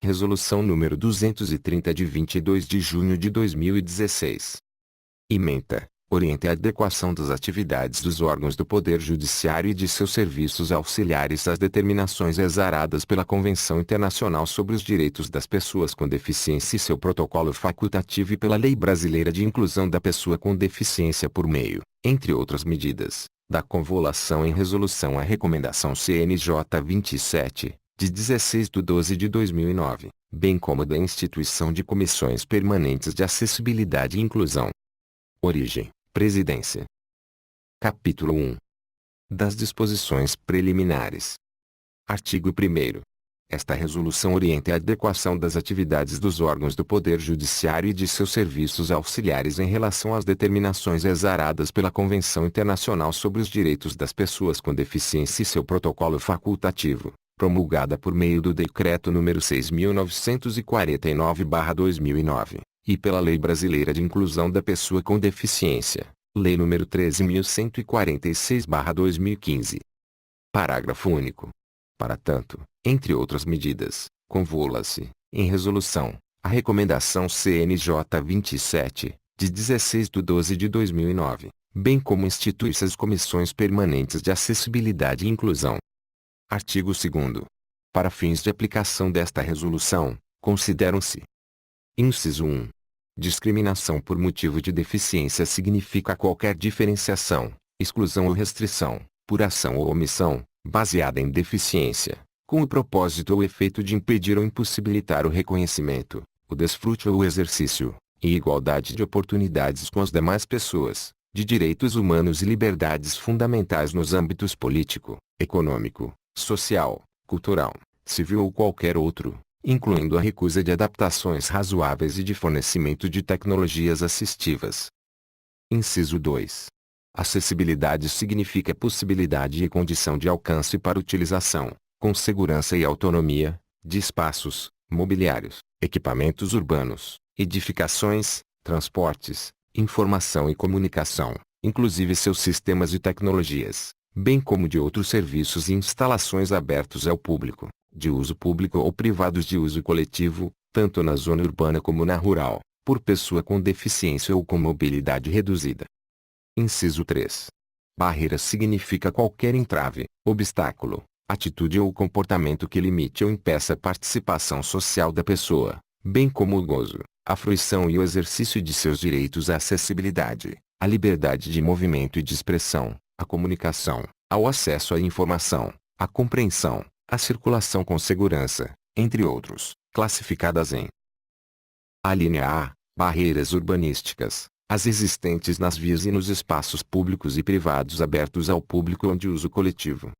Resolução número 230 de 22 de junho de 2016. Ementa, orienta a adequação das atividades dos órgãos do Poder Judiciário e de seus serviços auxiliares às determinações exaradas pela Convenção Internacional sobre os Direitos das Pessoas com Deficiência e seu protocolo facultativo e pela Lei Brasileira de Inclusão da Pessoa com Deficiência por meio, entre outras medidas, da convolução em resolução à Recomendação CNJ 27, de 16/12/2009, bem como da instituição de comissões permanentes de acessibilidade e inclusão. Origem: Presidência. Capítulo 1. Das disposições preliminares. Artigo 1º. Esta resolução orienta a adequação das atividades dos órgãos do Poder Judiciário e de seus serviços auxiliares em relação às determinações exaradas pela Convenção Internacional sobre os Direitos das Pessoas com Deficiência e seu protocolo facultativo, promulgada por meio do Decreto nº 6.949/2009, e pela Lei Brasileira de Inclusão da Pessoa com Deficiência, Lei nº 13.146/2015. Parágrafo único. Para tanto, entre outras medidas, convolua-se, em resolução, a Recomendação CNJ 27, de 16/12/2009, bem como institui-se as comissões permanentes de acessibilidade e inclusão. Artigo 2º. Para fins de aplicação desta resolução, consideram-se: Inciso 1. Discriminação por motivo de deficiência significa qualquer diferenciação, exclusão ou restrição, por ação ou omissão, baseada em deficiência, com o propósito ou efeito de impedir ou impossibilitar o reconhecimento, o desfrute ou o exercício, em igualdade de oportunidades com as demais pessoas, de direitos humanos e liberdades fundamentais nos âmbitos político, econômico, social, cultural, civil ou qualquer outro, incluindo a recusa de adaptações razoáveis e de fornecimento de tecnologias assistivas. Inciso 2. Acessibilidade significa possibilidade e condição de alcance para utilização, com segurança e autonomia, de espaços, mobiliários, equipamentos urbanos, edificações, transportes, informação e comunicação, inclusive seus sistemas e tecnologias, bem como de outros serviços e instalações abertos ao público, de uso público ou privados de uso coletivo, tanto na zona urbana como na rural, por pessoa com deficiência ou com mobilidade reduzida. Inciso 3. Barreira significa qualquer entrave, obstáculo, atitude ou comportamento que limite ou impeça a participação social da pessoa, bem como o gozo, a fruição e o exercício de seus direitos à acessibilidade, à liberdade de movimento e de expressão, à comunicação, ao acesso à informação, à compreensão, à circulação com segurança, entre outros, classificadas em: Alínea A. Barreiras urbanísticas, as existentes nas vias e nos espaços públicos e privados abertos ao público ou de uso coletivo.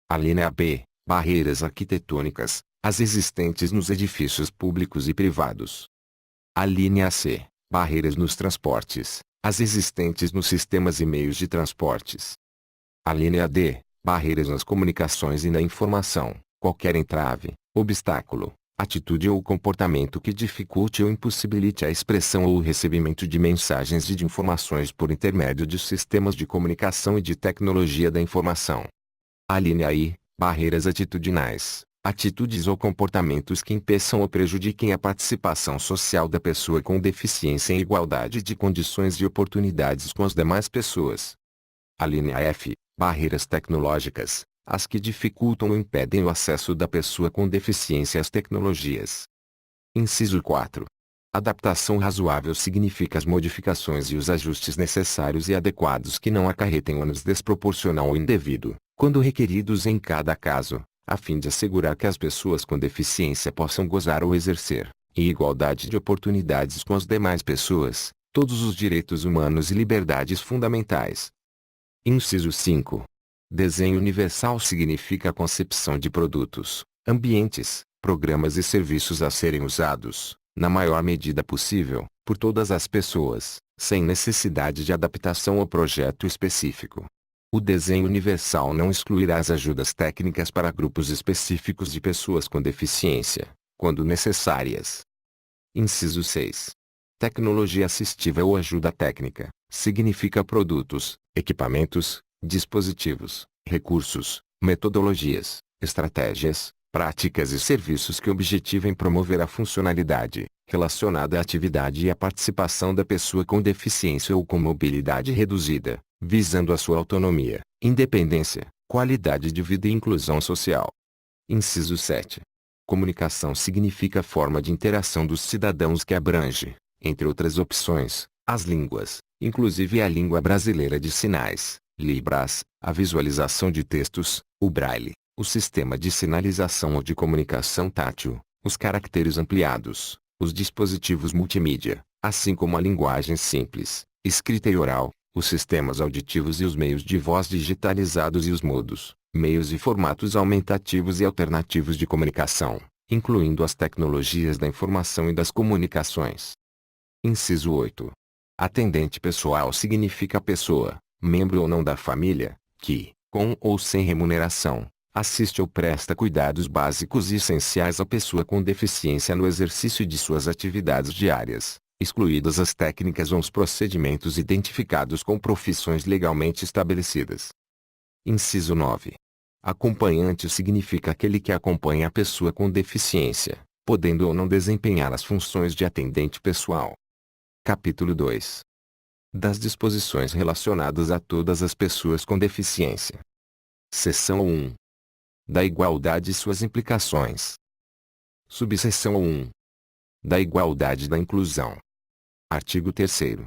Alínea B. Barreiras arquitetônicas, as existentes nos edifícios públicos e privados. Alínea C. Barreiras nos transportes, as existentes nos sistemas e meios de transportes. Alínea D. Barreiras nas comunicações e na informação, qualquer entrave, obstáculo, atitude ou comportamento que dificulte ou impossibilite a expressão ou o recebimento de mensagens e de informações por intermédio de sistemas de comunicação e de tecnologia da informação. Alínea I. Barreiras atitudinais, atitudes ou comportamentos que impeçam ou prejudiquem a participação social da pessoa com deficiência em igualdade de condições e oportunidades com as demais pessoas. Alínea F. Barreiras tecnológicas, as que dificultam ou impedem o acesso da pessoa com deficiência às tecnologias. Inciso 4. Adaptação razoável significa as modificações e os ajustes necessários e adequados que não acarretem ônus desproporcional ou indevido, quando requeridos em cada caso, a fim de assegurar que as pessoas com deficiência possam gozar ou exercer, em igualdade de oportunidades com as demais pessoas, todos os direitos humanos e liberdades fundamentais. Inciso 5. Desenho universal significa a concepção de produtos, ambientes, programas e serviços a serem usados, na maior medida possível, por todas as pessoas, sem necessidade de adaptação ao projeto específico. O desenho universal não excluirá as ajudas técnicas para grupos específicos de pessoas com deficiência, quando necessárias. Inciso 6. Tecnologia assistiva ou ajuda técnica, significa produtos, equipamentos, dispositivos, recursos, metodologias, estratégias, práticas e serviços que objetivem promover a funcionalidade relacionada à atividade e à participação da pessoa com deficiência ou com mobilidade reduzida, visando a sua autonomia, independência, qualidade de vida e inclusão social. Inciso 7. Comunicação significa forma de interação dos cidadãos que abrange, entre outras opções, as línguas, inclusive a língua brasileira de sinais, Libras, a visualização de textos, o braille, o sistema de sinalização ou de comunicação tátil, os caracteres ampliados, os dispositivos multimídia, assim como a linguagem simples, escrita e oral, os sistemas auditivos e os meios de voz digitalizados e os modos, meios e formatos aumentativos e alternativos de comunicação, incluindo as tecnologias da informação e das comunicações. Inciso 8. Atendente pessoal significa pessoa, membro ou não da família, que, com ou sem remuneração, assiste ou presta cuidados básicos e essenciais à pessoa com deficiência no exercício de suas atividades diárias, excluídas as técnicas ou os procedimentos identificados com profissões legalmente estabelecidas. Inciso 9. Acompanhante significa aquele que acompanha a pessoa com deficiência, podendo ou não desempenhar as funções de atendente pessoal. Capítulo 2. Das disposições relacionadas a todas as pessoas com deficiência. Seção 1. Da igualdade e suas implicações. Subseção 1. Da igualdade e da inclusão. Artigo 3º.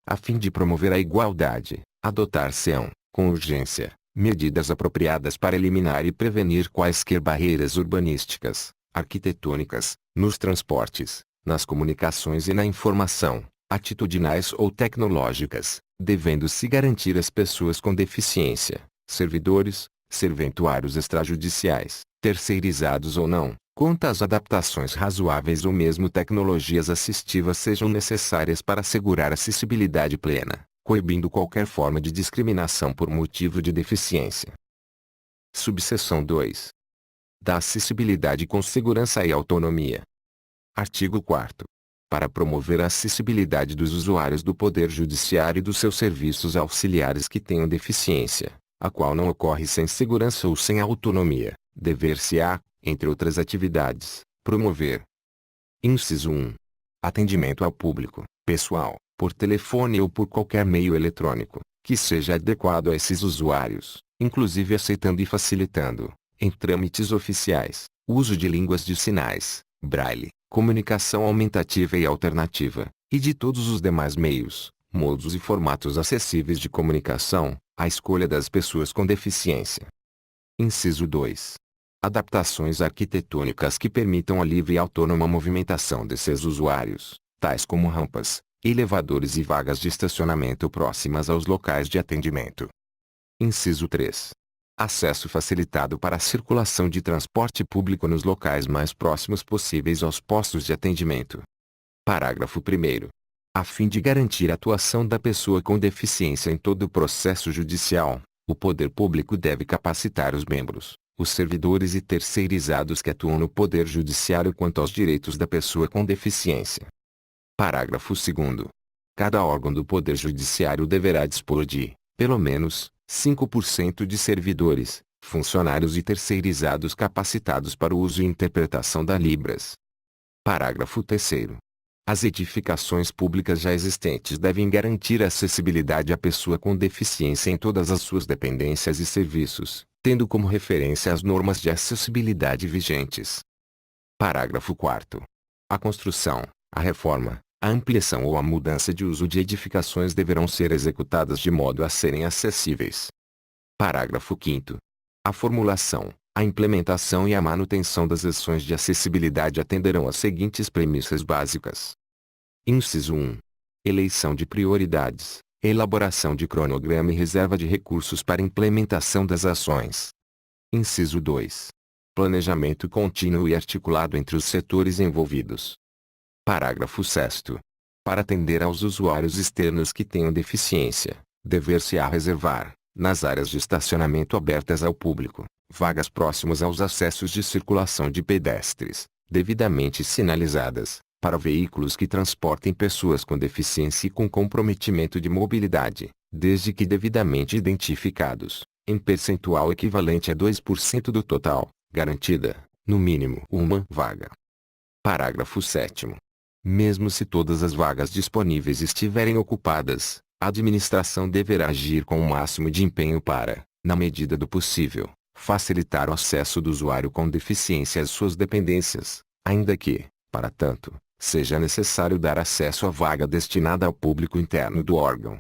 A fim de promover a igualdade, adotar-se-ão, com urgência, medidas apropriadas para eliminar e prevenir quaisquer barreiras urbanísticas, arquitetônicas, nos transportes, nas comunicações e na informação, atitudinais ou tecnológicas, devendo-se garantir às pessoas com deficiência, servidores, serventuários extrajudiciais, terceirizados ou não, quantas adaptações razoáveis ou mesmo tecnologias assistivas sejam necessárias para assegurar acessibilidade plena, coibindo qualquer forma de discriminação por motivo de deficiência. Subseção 2. Da acessibilidade com segurança e autonomia. Artigo 4º. Para promover a acessibilidade dos usuários do Poder Judiciário e dos seus serviços auxiliares que tenham deficiência, a qual não ocorre sem segurança ou sem autonomia, dever-se-á, entre outras atividades, promover. Inciso 1. Atendimento ao público, pessoal, por telefone ou por qualquer meio eletrônico, que seja adequado a esses usuários, inclusive aceitando e facilitando, em trâmites oficiais, o uso de línguas de sinais, braille, comunicação aumentativa e alternativa, e de todos os demais meios, modos e formatos acessíveis de comunicação, à escolha das pessoas com deficiência. Inciso 2. Adaptações arquitetônicas que permitam a livre e autônoma movimentação desses usuários, tais como rampas, elevadores e vagas de estacionamento próximas aos locais de atendimento. Inciso 3. Acesso facilitado para a circulação de transporte público nos locais mais próximos possíveis aos postos de atendimento. Parágrafo 1º. A fim de garantir a atuação da pessoa com deficiência em todo o processo judicial, o poder público deve capacitar os membros, os servidores e terceirizados que atuam no Poder Judiciário quanto aos direitos da pessoa com deficiência. Parágrafo 2º. Cada órgão do Poder Judiciário deverá dispor de, pelo menos, 5% de servidores, funcionários e terceirizados capacitados para o uso e interpretação da Libras. Parágrafo 3º. As edificações públicas já existentes devem garantir a acessibilidade à pessoa com deficiência em todas as suas dependências e serviços, tendo como referência as normas de acessibilidade vigentes. Parágrafo 4º. A construção, a reforma, a ampliação ou a mudança de uso de edificações deverão ser executadas de modo a serem acessíveis. Parágrafo 5º. A formulação, a implementação e a manutenção das ações de acessibilidade atenderão às seguintes premissas básicas. Inciso 1. Eleição de prioridades, elaboração de cronograma e reserva de recursos para implementação das ações. Inciso 2. Planejamento contínuo e articulado entre os setores envolvidos. Parágrafo 6º. Para atender aos usuários externos que tenham deficiência, dever-se-á reservar, nas áreas de estacionamento abertas ao público, vagas próximas aos acessos de circulação de pedestres, devidamente sinalizadas, para veículos que transportem pessoas com deficiência e com comprometimento de mobilidade, desde que devidamente identificados, em percentual equivalente a 2% do total, garantida, no mínimo uma vaga. Parágrafo 7º. Mesmo se todas as vagas disponíveis estiverem ocupadas, a administração deverá agir com o máximo de empenho para, na medida do possível, facilitar o acesso do usuário com deficiência às suas dependências, ainda que, para tanto, seja necessário dar acesso à vaga destinada ao público interno do órgão.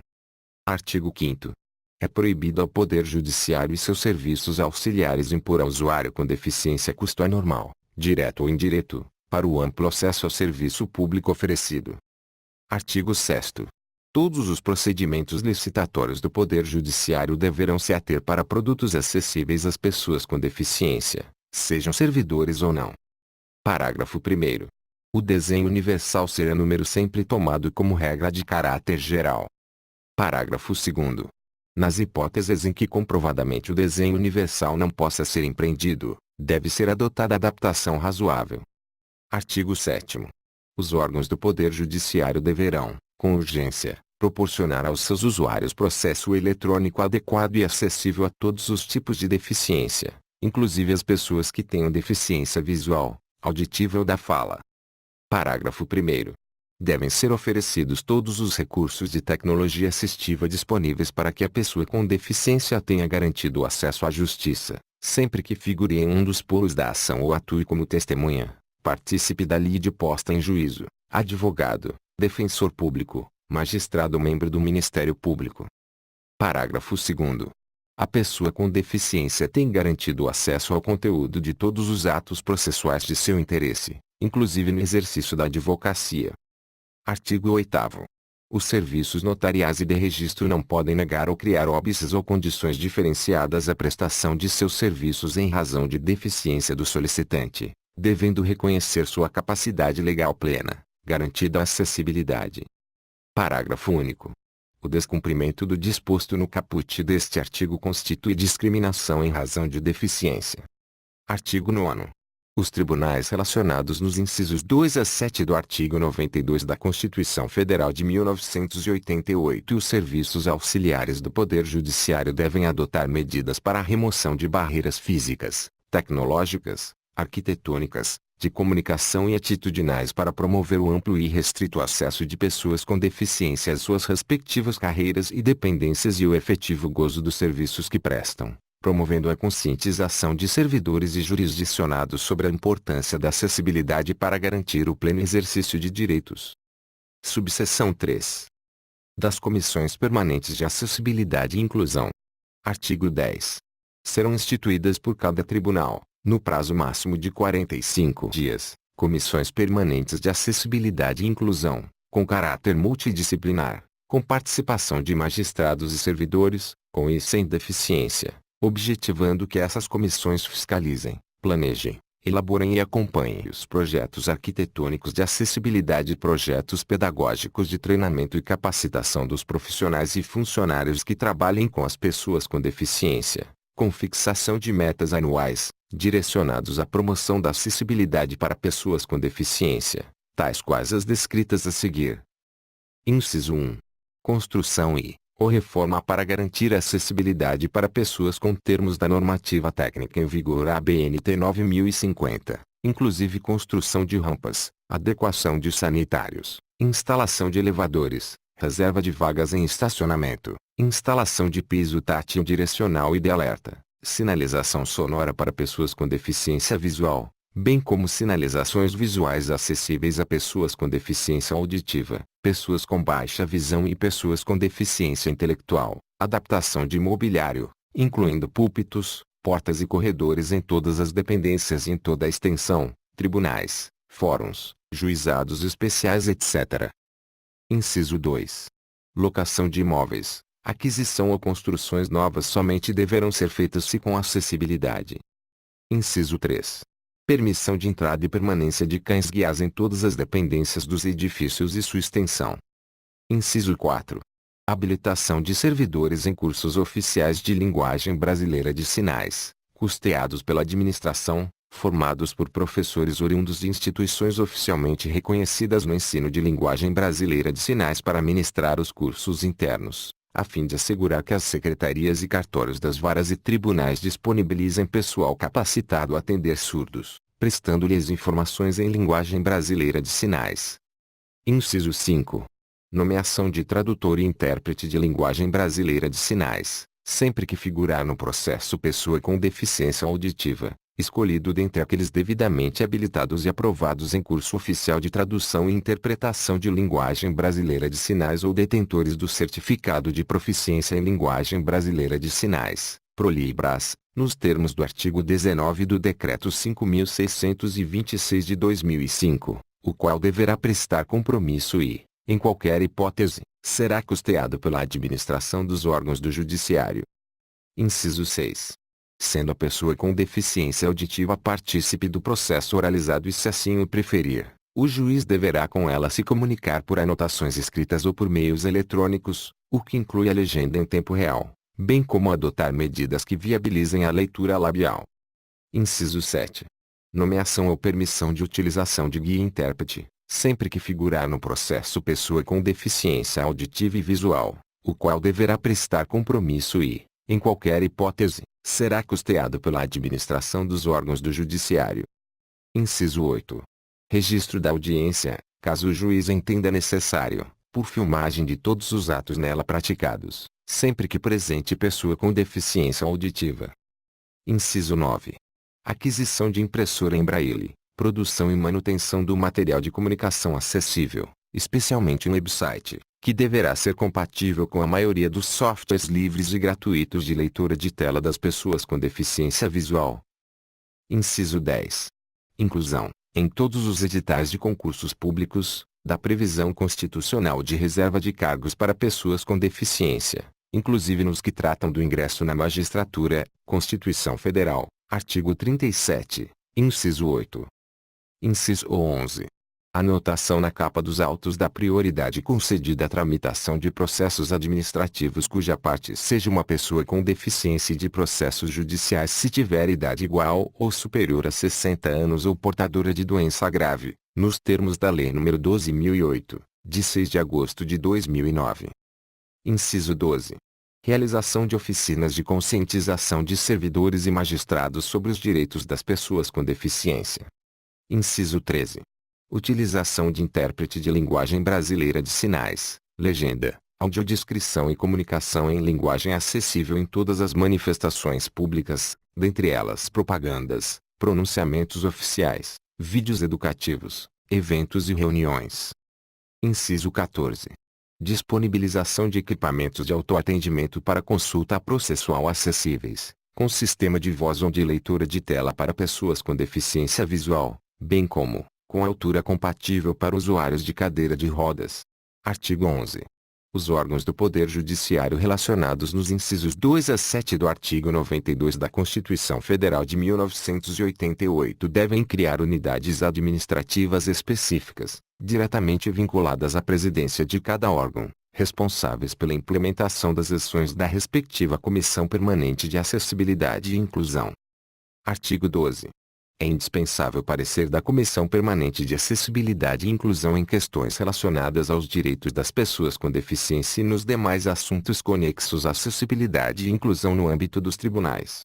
Artigo 5º. É proibido ao Poder Judiciário e seus serviços auxiliares impor ao usuário com deficiência custo anormal, direto ou indireto, para o amplo acesso ao serviço público oferecido. Artigo 6º. Todos os procedimentos licitatórios do Poder Judiciário deverão se ater para produtos acessíveis às pessoas com deficiência, sejam servidores ou não. Parágrafo 1º. O desenho universal será número sempre tomado como regra de caráter geral. Parágrafo 2º. Nas hipóteses em que comprovadamente o desenho universal não possa ser empreendido, deve ser adotada adaptação razoável. Artigo 7º. Os órgãos do Poder Judiciário deverão, com urgência, proporcionar aos seus usuários processo eletrônico adequado e acessível a todos os tipos de deficiência, inclusive as pessoas que tenham deficiência visual, auditiva ou da fala. Parágrafo 1º. Devem ser oferecidos todos os recursos de tecnologia assistiva disponíveis para que a pessoa com deficiência tenha garantido o acesso à justiça, sempre que figure em um dos polos da ação ou atue como testemunha, participe da lide posta em juízo, advogado, defensor público, magistrado ou membro do Ministério Público. Parágrafo 2º. A pessoa com deficiência tem garantido o acesso ao conteúdo de todos os atos processuais de seu interesse, inclusive no exercício da advocacia. Artigo 8º. Os serviços notariais e de registro não podem negar ou criar óbices ou condições diferenciadas à prestação de seus serviços em razão de deficiência do solicitante, devendo reconhecer sua capacidade legal plena, garantida a acessibilidade. Parágrafo único. O descumprimento do disposto no caput deste artigo constitui discriminação em razão de deficiência. Artigo 9º. Os tribunais relacionados nos incisos 2 a 7 do artigo 92 da Constituição Federal de 1988 e os serviços auxiliares do Poder Judiciário devem adotar medidas para a remoção de barreiras físicas, tecnológicas, arquitetônicas, de comunicação e atitudinais para promover o amplo e restrito acesso de pessoas com deficiência às suas respectivas carreiras e dependências e o efetivo gozo dos serviços que prestam, promovendo a conscientização de servidores e jurisdicionados sobre a importância da acessibilidade para garantir o pleno exercício de direitos. Subseção 3. Das Comissões Permanentes de Acessibilidade e Inclusão. Artigo 10. Serão instituídas por cada tribunal, no prazo máximo de 45 dias, comissões permanentes de acessibilidade e inclusão, com caráter multidisciplinar, com participação de magistrados e servidores, com e sem deficiência, objetivando que essas comissões fiscalizem, planejem, elaborem e acompanhem os projetos arquitetônicos de acessibilidade e projetos pedagógicos de treinamento e capacitação dos profissionais e funcionários que trabalhem com as pessoas com deficiência, com fixação de metas anuais, direcionados à promoção da acessibilidade para pessoas com deficiência, tais quais as descritas a seguir. Inciso 1. Construção ou reforma para garantir a acessibilidade para pessoas com termos da normativa técnica em vigor ABNT 9050, inclusive construção de rampas, adequação de sanitários, instalação de elevadores, reserva de vagas em estacionamento, instalação de piso tátil direcional e de alerta, sinalização sonora para pessoas com deficiência visual, bem como sinalizações visuais acessíveis a pessoas com deficiência auditiva, pessoas com baixa visão e pessoas com deficiência intelectual, adaptação de mobiliário, incluindo púlpitos, portas e corredores em todas as dependências e em toda a extensão, tribunais, fóruns, juizados especiais, etc. Inciso 2. Locação de imóveis. Aquisição ou construções novas somente deverão ser feitas se com acessibilidade. Inciso 3. Permissão de entrada e permanência de cães-guias em todas as dependências dos edifícios e sua extensão. Inciso 4. Habilitação de servidores em cursos oficiais de linguagem brasileira de sinais, custeados pela administração, formados por professores oriundos de instituições oficialmente reconhecidas no ensino de linguagem brasileira de sinais para ministrar os cursos internos, a fim de assegurar que as secretarias e cartórios das varas e tribunais disponibilizem pessoal capacitado a atender surdos, prestando-lhes informações em linguagem brasileira de sinais. Inciso 5. Nomeação de tradutor e intérprete de linguagem brasileira de sinais, sempre que figurar no processo pessoa com deficiência auditiva, escolhido dentre aqueles devidamente habilitados e aprovados em curso oficial de tradução e interpretação de linguagem brasileira de sinais ou detentores do certificado de proficiência em linguagem brasileira de sinais, PROLIBRAS, nos termos do artigo 19 do Decreto 5.626 de 2005, o qual deverá prestar compromisso e, em qualquer hipótese, será custeado pela administração dos órgãos do Judiciário. Inciso 6. Sendo a pessoa com deficiência auditiva partícipe do processo oralizado e se assim o preferir, o juiz deverá com ela se comunicar por anotações escritas ou por meios eletrônicos, o que inclui a legenda em tempo real, bem como adotar medidas que viabilizem a leitura labial. Inciso 7. Nomeação ou permissão de utilização de guia e intérprete, sempre que figurar no processo pessoa com deficiência auditiva e visual, o qual deverá prestar compromisso e, em qualquer hipótese, será custeado pela administração dos órgãos do Judiciário. Inciso 8. Registro da audiência, caso o juiz entenda necessário, por filmagem de todos os atos nela praticados, sempre que presente pessoa com deficiência auditiva. Inciso 9. Aquisição de impressora em braille, produção e manutenção do material de comunicação acessível, especialmente um website, que deverá ser compatível com a maioria dos softwares livres e gratuitos de leitura de tela das pessoas com deficiência visual. Inciso 10. Inclusão, em todos os editais de concursos públicos, da previsão constitucional de reserva de cargos para pessoas com deficiência, inclusive nos que tratam do ingresso na magistratura, Constituição Federal, artigo 37, inciso 8. Inciso 11. Anotação na capa dos autos da prioridade concedida à tramitação de processos administrativos cuja parte seja uma pessoa com deficiência e de processos judiciais se tiver idade igual ou superior a 60 anos ou portadora de doença grave, nos termos da Lei nº 12.008, de 6 de agosto de 2009. Inciso 12. Realização de oficinas de conscientização de servidores e magistrados sobre os direitos das pessoas com deficiência. Inciso 13. Utilização de intérprete de linguagem brasileira de sinais, legenda, audiodescrição e comunicação em linguagem acessível em todas as manifestações públicas, dentre elas propagandas, pronunciamentos oficiais, vídeos educativos, eventos e reuniões. Inciso 14. Disponibilização de equipamentos de autoatendimento para consulta processual acessíveis, com sistema de voz ou de leitura de tela para pessoas com deficiência visual, bem como, com altura compatível para usuários de cadeira de rodas. Artigo 11. Os órgãos do Poder Judiciário relacionados nos incisos 2 a 7 do artigo 92 da Constituição Federal de 1988 devem criar unidades administrativas específicas, diretamente vinculadas à presidência de cada órgão, responsáveis pela implementação das ações da respectiva Comissão Permanente de Acessibilidade e Inclusão. Artigo 12. É indispensável parecer da Comissão Permanente de Acessibilidade e Inclusão em questões relacionadas aos direitos das pessoas com deficiência e nos demais assuntos conexos à acessibilidade e inclusão no âmbito dos tribunais.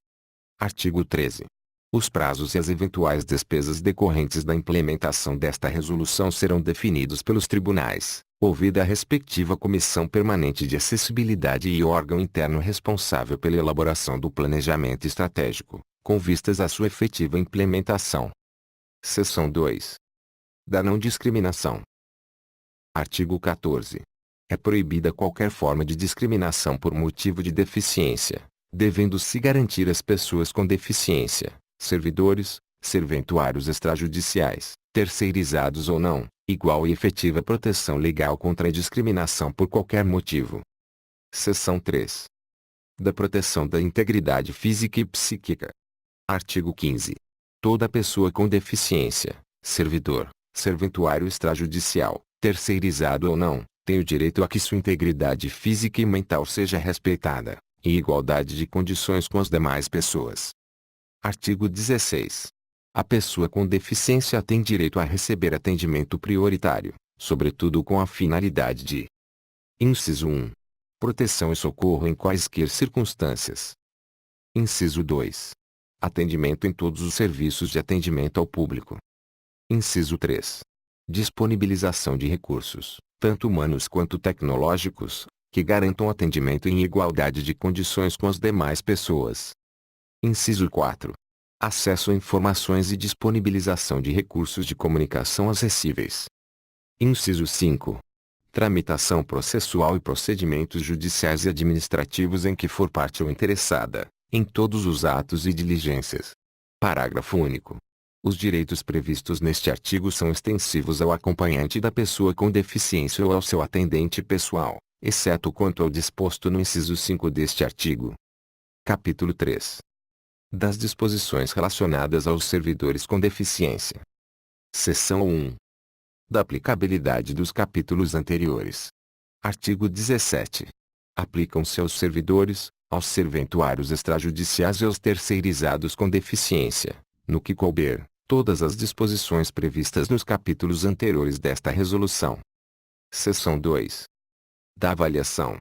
Artigo 13. Os prazos e as eventuais despesas decorrentes da implementação desta resolução serão definidos pelos tribunais, ouvida a respectiva Comissão Permanente de Acessibilidade e órgão interno responsável pela elaboração do planejamento estratégico, com vistas à sua efetiva implementação. Seção 2. Da não discriminação. Artigo 14. É proibida qualquer forma de discriminação por motivo de deficiência, devendo-se garantir às pessoas com deficiência, servidores, serventuários extrajudiciais, terceirizados ou não, igual e efetiva proteção legal contra a discriminação por qualquer motivo. Seção 3. Da proteção da integridade física e psíquica. Artigo 15. Toda pessoa com deficiência, servidor, serventuário extrajudicial, terceirizado ou não, tem o direito a que sua integridade física e mental seja respeitada, em igualdade de condições com as demais pessoas. Artigo 16. A pessoa com deficiência tem direito a receber atendimento prioritário, sobretudo com a finalidade de: Inciso 1. Proteção e socorro em quaisquer circunstâncias. Inciso 2. Atendimento em todos os serviços de atendimento ao público. Inciso 3. Disponibilização de recursos, tanto humanos quanto tecnológicos, que garantam atendimento em igualdade de condições com as demais pessoas. Inciso 4. Acesso a informações e disponibilização de recursos de comunicação acessíveis. Inciso 5. Tramitação processual e procedimentos judiciais e administrativos em que for parte ou interessada, em todos os atos e diligências. Parágrafo único. Os direitos previstos neste artigo são extensivos ao acompanhante da pessoa com deficiência ou ao seu atendente pessoal, exceto quanto ao disposto no inciso 5 deste artigo. Capítulo 3. Das disposições relacionadas aos servidores com deficiência. Seção 1. Da aplicabilidade dos capítulos anteriores. Artigo 17. Aplicam-se aos servidores, aos serventuários extrajudiciais e aos terceirizados com deficiência, no que couber, todas as disposições previstas nos capítulos anteriores desta resolução. Seção 2. Da avaliação.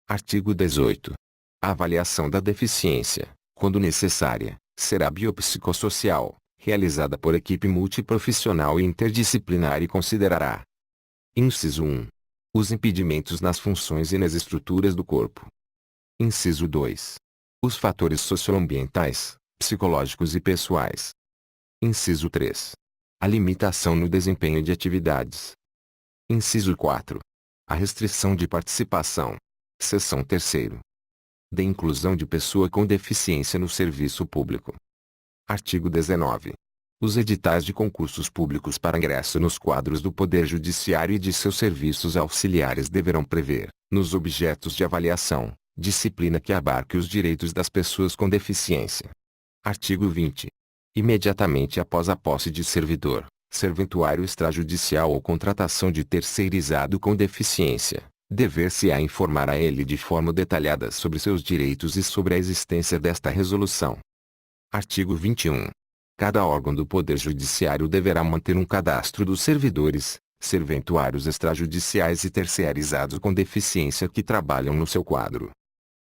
Artigo 18. A avaliação da deficiência, quando necessária, será biopsicossocial, realizada por equipe multiprofissional e interdisciplinar e considerará. Inciso 1. Os impedimentos nas funções e nas estruturas do corpo. Inciso 2. Os fatores socioambientais, psicológicos e pessoais. Inciso 3. A limitação no desempenho de atividades. Inciso 4. A restrição de participação. Seção 3º. Da inclusão de pessoa com deficiência no serviço público. Artigo 19. Os editais de concursos públicos para ingresso nos quadros do Poder Judiciário e de seus serviços auxiliares deverão prever, nos objetos de avaliação, disciplina que abarque os direitos das pessoas com deficiência. Artigo 20. Imediatamente após a posse de servidor, serventuário extrajudicial ou contratação de terceirizado com deficiência, dever-se-á informar a ele de forma detalhada sobre seus direitos e sobre a existência desta resolução. Artigo 21. Cada órgão do Poder Judiciário deverá manter um cadastro dos servidores, serventuários extrajudiciais e terceirizados com deficiência que trabalham no seu quadro.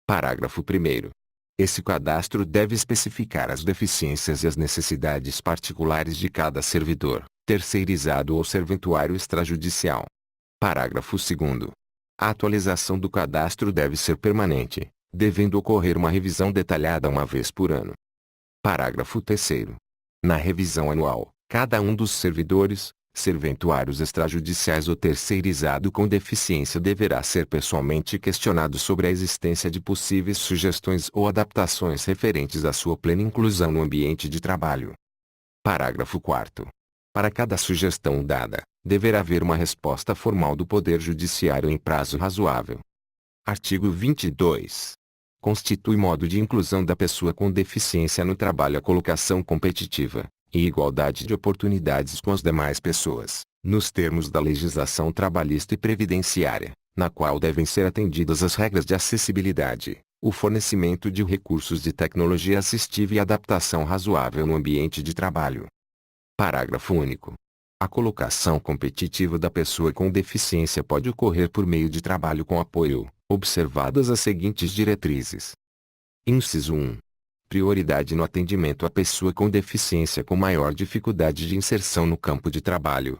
Parágrafo 1º. Esse cadastro deve especificar as deficiências e as necessidades particulares de cada servidor, terceirizado ou serventuário extrajudicial. Parágrafo 2º. A atualização do cadastro deve ser permanente, devendo ocorrer uma revisão detalhada uma vez por ano. Parágrafo 3º. Na revisão anual, cada um dos servidores, serventuários extrajudiciais ou terceirizado com deficiência deverá ser pessoalmente questionado sobre a existência de possíveis sugestões ou adaptações referentes à sua plena inclusão no ambiente de trabalho. Parágrafo 4º. Para cada sugestão dada, deverá haver uma resposta formal do Poder Judiciário em prazo razoável. Artigo 22. Constitui modo de inclusão da pessoa com deficiência no trabalho a colocação competitiva, e igualdade de oportunidades com as demais pessoas, nos termos da legislação trabalhista e previdenciária, na qual devem ser atendidas as regras de acessibilidade, o fornecimento de recursos de tecnologia assistiva e adaptação razoável no ambiente de trabalho. Parágrafo único. A colocação competitiva da pessoa com deficiência pode ocorrer por meio de trabalho com apoio, observadas as seguintes diretrizes. Inciso 1. Prioridade no atendimento à pessoa com deficiência com maior dificuldade de inserção no campo de trabalho.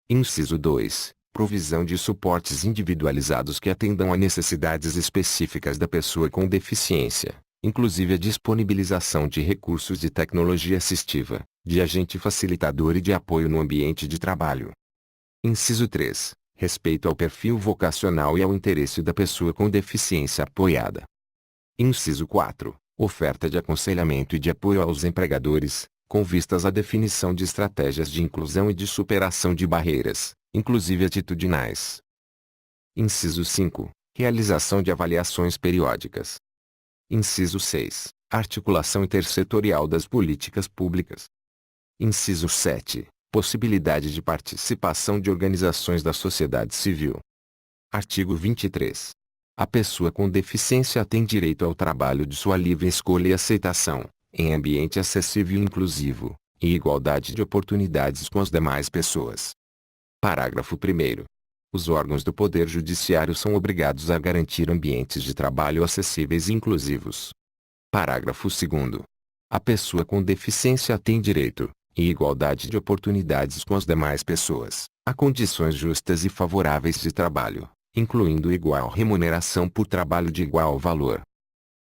Inciso 2. Provisão de suportes individualizados que atendam a necessidades específicas da pessoa com deficiência, inclusive a disponibilização de recursos de tecnologia assistiva, de agente facilitador e de apoio no ambiente de trabalho. Inciso 3. Respeito ao perfil vocacional e ao interesse da pessoa com deficiência apoiada. Inciso 4. Oferta de aconselhamento e de apoio aos empregadores, com vistas à definição de estratégias de inclusão e de superação de barreiras, inclusive atitudinais. Inciso 5. Realização de avaliações periódicas. Inciso 6. Articulação intersetorial das políticas públicas. Inciso 7. Possibilidade de participação de organizações da sociedade civil. Artigo 23. A pessoa com deficiência tem direito ao trabalho de sua livre escolha e aceitação, em ambiente acessível e inclusivo, e igualdade de oportunidades com as demais pessoas. Parágrafo 1º. Os órgãos do Poder Judiciário são obrigados a garantir ambientes de trabalho acessíveis e inclusivos. Parágrafo 2º. A pessoa com deficiência tem direito, em igualdade de oportunidades com as demais pessoas, a condições justas e favoráveis de trabalho, incluindo igual remuneração por trabalho de igual valor.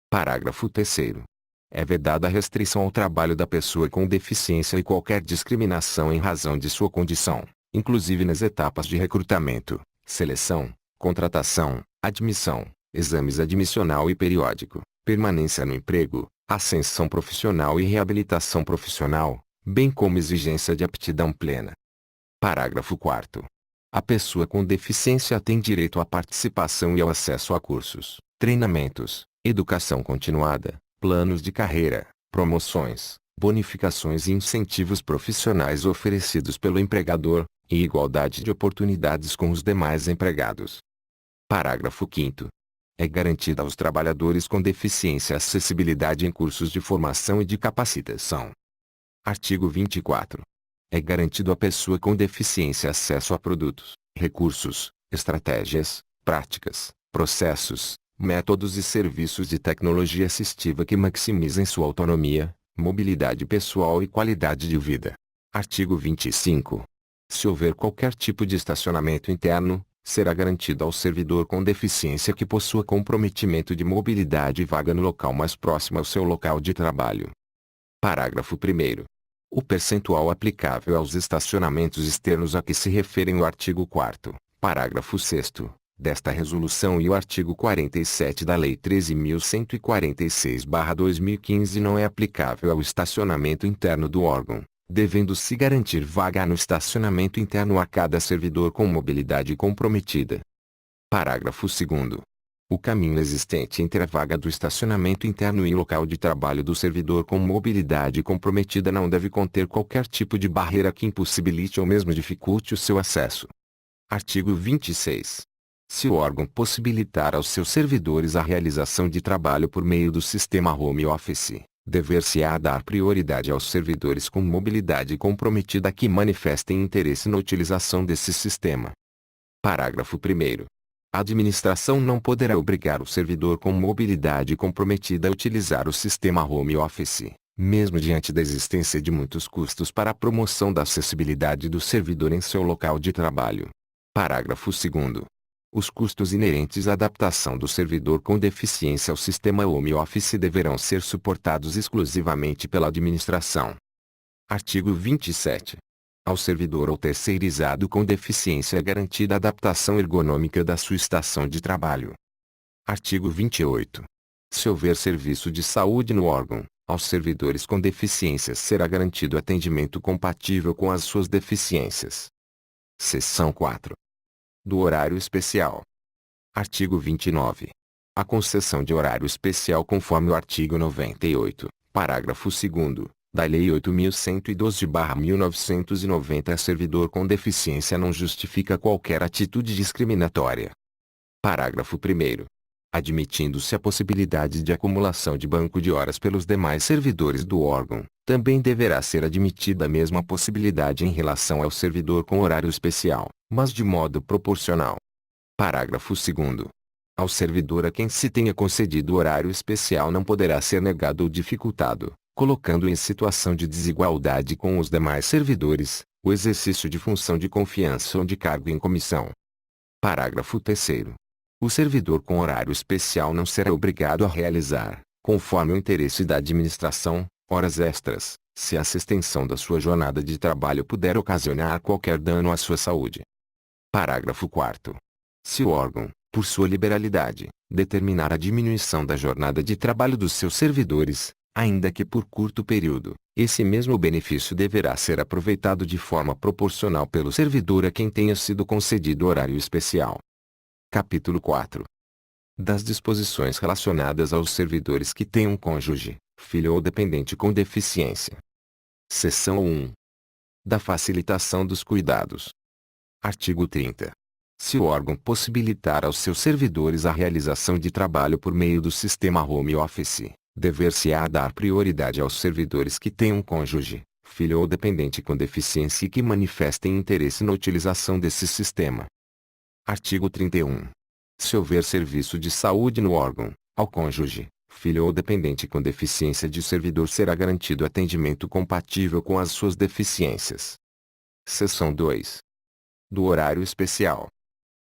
Parágrafo 3º. É vedada a restrição ao trabalho da pessoa com deficiência e qualquer discriminação em razão de sua condição, inclusive nas etapas de recrutamento, seleção, contratação, admissão, exames admissional e periódico, permanência no emprego, ascensão profissional e reabilitação profissional, bem como exigência de aptidão plena. Parágrafo 4º. A pessoa com deficiência tem direito à participação e ao acesso a cursos, treinamentos, educação continuada, planos de carreira, promoções, bonificações e incentivos profissionais oferecidos pelo empregador, e igualdade de oportunidades com os demais empregados. Parágrafo 5º. É garantida aos trabalhadores com deficiência acessibilidade em cursos de formação e de capacitação. Artigo 24. É garantido à pessoa com deficiência acesso a produtos, recursos, estratégias, práticas, processos, métodos e serviços de tecnologia assistiva que maximizem sua autonomia, mobilidade pessoal e qualidade de vida. Artigo 25. Se houver qualquer tipo de estacionamento interno, será garantido ao servidor com deficiência que possua comprometimento de mobilidade e vaga no local mais próximo ao seu local de trabalho. Parágrafo 1º. O percentual aplicável aos estacionamentos externos a que se referem o artigo 4º, parágrafo 6º, desta resolução e o artigo 47 da Lei 13.146/2015 não é aplicável ao estacionamento interno do órgão, devendo se garantir vaga no estacionamento interno a cada servidor com mobilidade comprometida. Parágrafo 2º. O caminho existente entre a vaga do estacionamento interno e o local de trabalho do servidor com mobilidade comprometida não deve conter qualquer tipo de barreira que impossibilite ou mesmo dificulte o seu acesso. Artigo 26. Se o órgão possibilitar aos seus servidores a realização de trabalho por meio do sistema home office, dever-se-á dar prioridade aos servidores com mobilidade comprometida que manifestem interesse na utilização desse sistema. Parágrafo 1º. A administração não poderá obrigar o servidor com mobilidade comprometida a utilizar o sistema home office, mesmo diante da existência de muitos custos para a promoção da acessibilidade do servidor em seu local de trabalho. Parágrafo 2º. Os custos inerentes à adaptação do servidor com deficiência ao sistema home office deverão ser suportados exclusivamente pela administração. Artigo 27. Ao servidor ou terceirizado com deficiência é garantida a adaptação ergonômica da sua estação de trabalho. Artigo 28. Se houver serviço de saúde no órgão, aos servidores com deficiências será garantido atendimento compatível com as suas deficiências. Seção 4. Do horário especial. Artigo 29. A concessão de horário especial conforme o artigo 98, parágrafo 2º, da Lei 8.112/1990 a servidor com deficiência não justifica qualquer atitude discriminatória. Parágrafo 1º. Admitindo-se a possibilidade de acumulação de banco de horas pelos demais servidores do órgão, também deverá ser admitida a mesma possibilidade em relação ao servidor com horário especial, mas de modo proporcional. Parágrafo 2º. Ao servidor a quem se tenha concedido horário especial não poderá ser negado ou dificultado, colocando em situação de desigualdade com os demais servidores, o exercício de função de confiança ou de cargo em comissão. Parágrafo 3º. O servidor com horário especial não será obrigado a realizar, conforme o interesse da administração, horas extras, se essa extensão da sua jornada de trabalho puder ocasionar qualquer dano à sua saúde. Parágrafo 4º. Se o órgão, por sua liberalidade, determinar a diminuição da jornada de trabalho dos seus servidores, ainda que por curto período, esse mesmo benefício deverá ser aproveitado de forma proporcional pelo servidor a quem tenha sido concedido horário especial. Capítulo 4. Das disposições relacionadas aos servidores que tenham cônjuge, filho ou dependente com deficiência. Seção 1. Da facilitação dos cuidados. Artigo 30. Se o órgão possibilitar aos seus servidores a realização de trabalho por meio do sistema home office, dever-se-á dar prioridade aos servidores que tenham cônjuge, filho ou dependente com deficiência e que manifestem interesse na utilização desse sistema. Artigo 31. Se houver serviço de saúde no órgão, ao cônjuge, filho ou dependente com deficiência de servidor será garantido atendimento compatível com as suas deficiências. Seção 2. Do horário especial.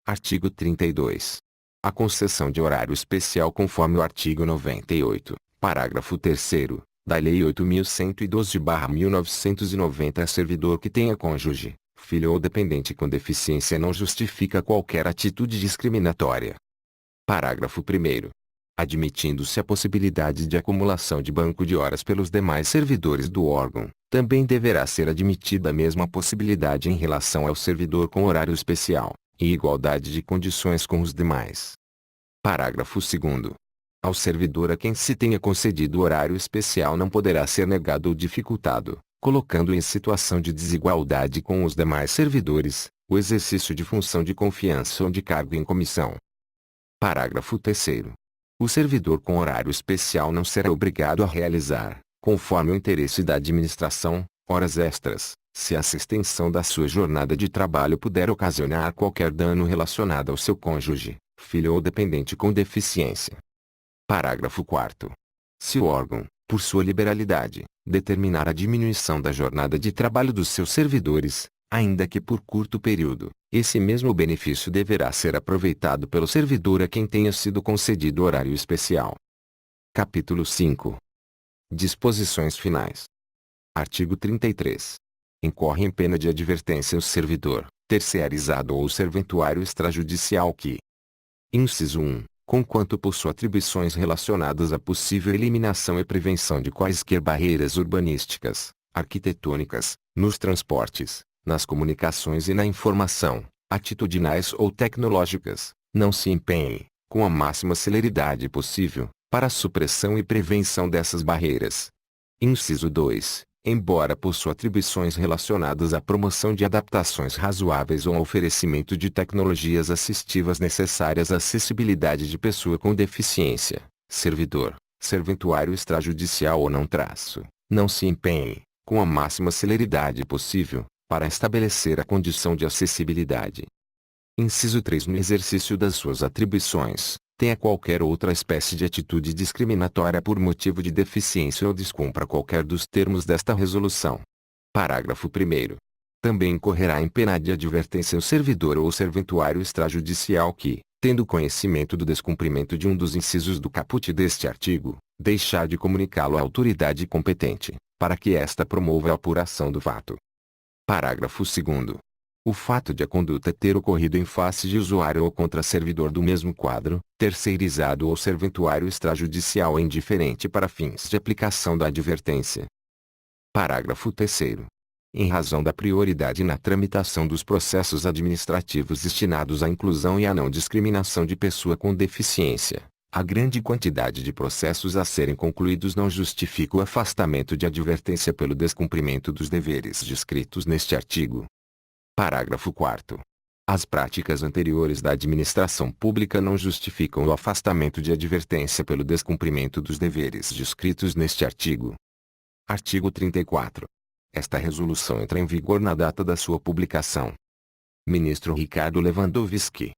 Artigo 32. A concessão de horário especial conforme o artigo 98, parágrafo 3º, da Lei 8.112/1990 a servidor que tenha cônjuge, filho ou dependente com deficiência não justifica qualquer atitude discriminatória. Parágrafo 1º. Admitindo-se a possibilidade de acumulação de banco de horas pelos demais servidores do órgão, também deverá ser admitida a mesma possibilidade em relação ao servidor com horário especial, em igualdade de condições com os demais. Parágrafo 2º. Ao servidor a quem se tenha concedido horário especial não poderá ser negado ou dificultado, colocando em situação de desigualdade com os demais servidores, o exercício de função de confiança ou de cargo em comissão. Parágrafo 3º. O servidor com horário especial não será obrigado a realizar, conforme o interesse da administração, horas extras, se essa extensão da sua jornada de trabalho puder ocasionar qualquer dano relacionado ao seu cônjuge, filho ou dependente com deficiência. Parágrafo 4º. Se o órgão, por sua liberalidade, determinar a diminuição da jornada de trabalho dos seus servidores, ainda que por curto período, esse mesmo benefício deverá ser aproveitado pelo servidor a quem tenha sido concedido horário especial. Capítulo 5. Disposições finais. Artigo 33. Incorre em pena de advertência o servidor, terceirizado ou serventuário extrajudicial que: Inciso 1. Conquanto possua atribuições relacionadas à possível eliminação e prevenção de quaisquer barreiras urbanísticas, arquitetônicas, nos transportes, nas comunicações e na informação, atitudinais ou tecnológicas, não se empenhe, com a máxima celeridade possível, para a supressão e prevenção dessas barreiras. Inciso 2. Embora possua atribuições relacionadas à promoção de adaptações razoáveis ou ao oferecimento de tecnologias assistivas necessárias à acessibilidade de pessoa com deficiência, servidor, serventuário extrajudicial ou não se empenhe, com a máxima celeridade possível, para estabelecer a condição de acessibilidade. Inciso 3. No exercício das suas atribuições, tenha qualquer outra espécie de atitude discriminatória por motivo de deficiência ou descumpra qualquer dos termos desta resolução. Parágrafo 1º. Também incorrerá em pena de advertência o servidor ou serventuário extrajudicial que, tendo conhecimento do descumprimento de um dos incisos do caput deste artigo, deixar de comunicá-lo à autoridade competente, para que esta promova a apuração do fato. Parágrafo 2º. O fato de a conduta ter ocorrido em face de usuário ou contra servidor do mesmo quadro, terceirizado ou serventuário extrajudicial é indiferente para fins de aplicação da advertência. Parágrafo 3º. Em razão da prioridade na tramitação dos processos administrativos destinados à inclusão e à não discriminação de pessoa com deficiência, a grande quantidade de processos a serem concluídos não justifica o afastamento de advertência pelo descumprimento dos deveres descritos neste artigo. Parágrafo 4º. As práticas anteriores da administração pública não justificam o afastamento de advertência pelo descumprimento dos deveres descritos neste artigo. Artigo 34. Esta resolução entra em vigor na data da sua publicação. Ministro Ricardo Lewandowski.